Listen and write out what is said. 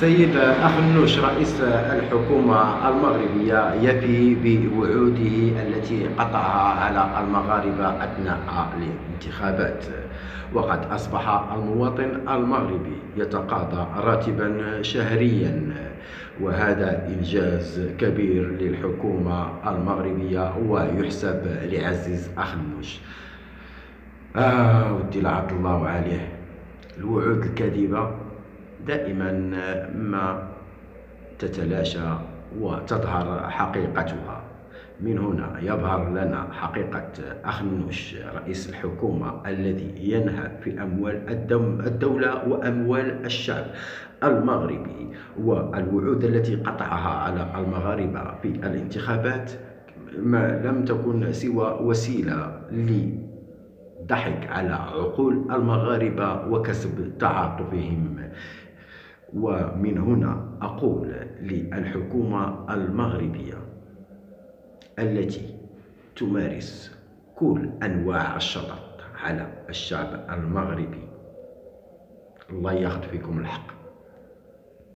سيد أخنوش رئيس الحكومة المغربية يفي بوعوده التي قطعها على المغاربة أثناء الانتخابات، وقد أصبح المواطن المغربي يتقاضى راتبا شهريا، وهذا إنجاز كبير للحكومة المغربية ويحسب لعزيز أخنوش. ودي لعط الله عليه، الوعود الكاذبة دائما ما تتلاشى وتظهر حقيقتها. من هنا يظهر لنا حقيقة أخنوش رئيس الحكومة الذي ينهب في أموال الدولة وأموال الشعب المغربي، والوعود التي قطعها على المغاربة في الانتخابات ما لم تكن سوى وسيلة ضحك على عقول المغاربة وكسب تعاطفهم. ومن هنا أقول للحكومة المغربية التي تمارس كل أنواع الشطط على الشعب المغربي: الله ياخذ فيكم الحق.